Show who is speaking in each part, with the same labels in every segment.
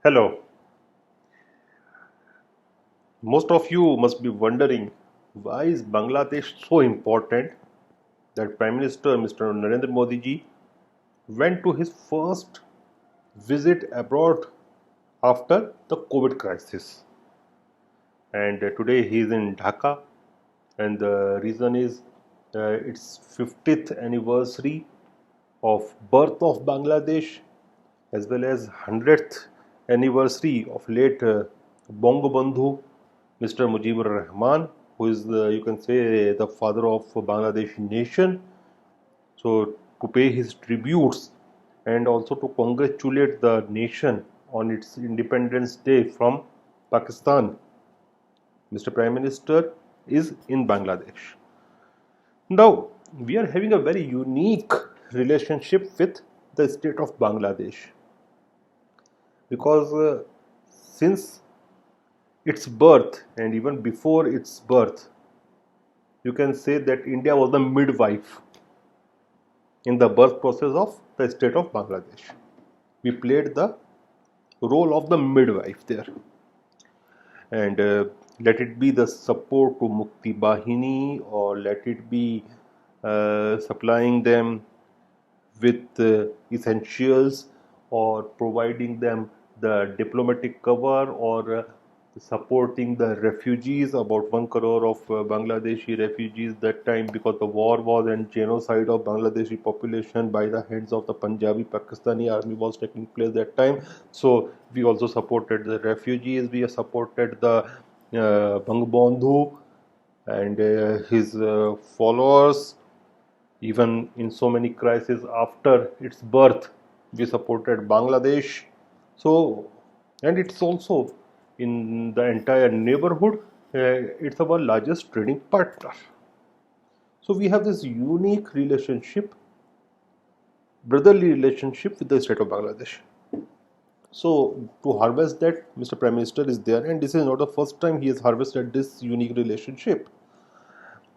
Speaker 1: Hello. Most of you must be wondering why is Bangladesh so important that Prime Minister Mr. Narendra Modi ji went to his first visit abroad after the COVID crisis. And today he is in Dhaka, and the reason is its 50th anniversary of birth of Bangladesh as well as 100th anniversary of late Bangabandhu Mr. Mujibur Rahman, who is you can say the father of Bangladesh nation. So to pay his tributes and also to congratulate the nation on its Independence Day from Pakistan, Mr. Prime Minister is in Bangladesh. Now we are having a very unique relationship with the state of Bangladesh because since its birth and even before its birth, you can say that India was the midwife in the birth process of the state of Bangladesh. We played the role of the midwife there, and let it be the support to Mukti Bahini, or let it be supplying them with essentials, or providing them the diplomatic cover, or supporting the refugees, about 1 crore of Bangladeshi refugees that time, because the war was and genocide of Bangladeshi population by the hands of the Punjabi Pakistani army was taking place that time. So we also supported the refugees, we supported the Bangabandhu and his followers. Even in so many crises after its birth, we supported Bangladesh. So, and it's also in the entire neighborhood, it's our largest trading partner. So, we have this unique relationship, brotherly relationship with the state of Bangladesh. So, to harvest that, Mr. Prime Minister is there, and this is not the first time he has harvested this unique relationship.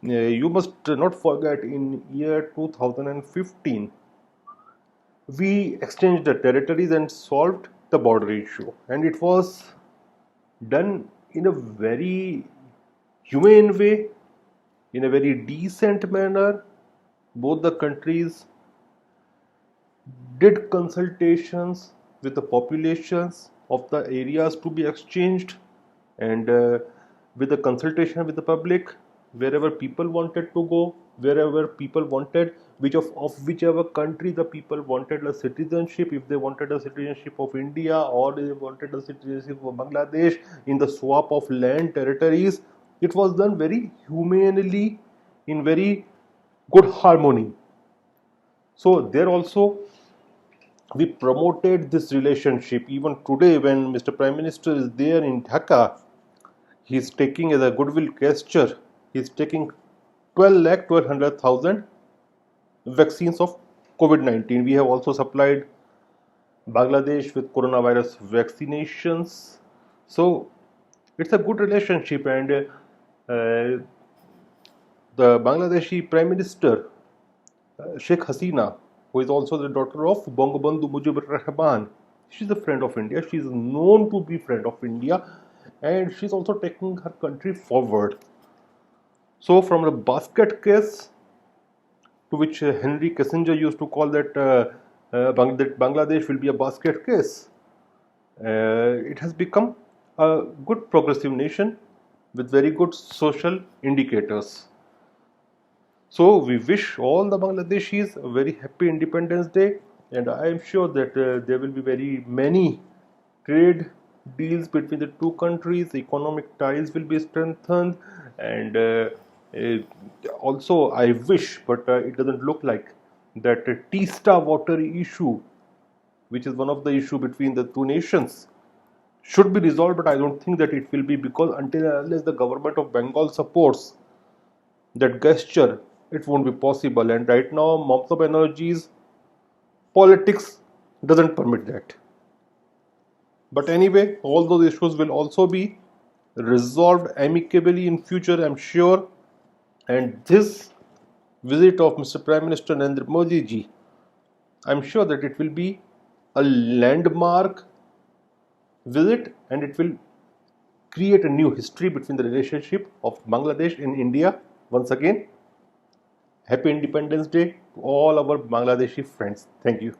Speaker 1: You must not forget, in year 2015 we exchanged the territories and solved the border issue, and it was done in a very humane way, in a very decent manner. Both the countries did consultations with the populations of the areas to be exchanged, and with the consultation with the public, wherever people wanted to go, wherever people wanted, of whichever country the people wanted a citizenship, if they wanted a citizenship of India or they wanted a citizenship of Bangladesh, in the swap of land territories, it was done very humanely, in very good harmony. So there also we promoted this relationship. Even today, when Mr. Prime Minister is there in Dhaka, he is taking, as a goodwill gesture, he is taking 12,100,000 vaccines of COVID-19. We have also supplied Bangladesh with coronavirus vaccinations. So it's a good relationship, and the Bangladeshi Prime Minister Sheikh Hasina, who is also the daughter of Bangabandhu Mujibur Rahman, she's a friend of India. She is known to be friend of India, and she's also taking her country forward. So, from the basket case, to which Henry Kissinger used to call that Bangladesh will be a basket case, it has become a good progressive nation with very good social indicators. So we wish all the Bangladeshis a very happy Independence Day, and I am sure that there will be very many trade deals between the two countries. Economic ties will be strengthened, and also I wish, but it doesn't look like that Teesta water issue, which is one of the issue between the two nations, should be resolved. But I don't think that it will be, because until unless the government of Bengal supports that gesture, it won't be possible. And right now, Mamata Banerjee's politics doesn't permit that. But anyway, all those issues will also be resolved amicably in future, I'm sure. And this visit of Mr. Prime Minister Narendra Modi ji, I'm sure that it will be a landmark Visit, and it will create a new history between the relationship of Bangladesh and India. Once again, Happy Independence Day to all our Bangladeshi friends. Thank you.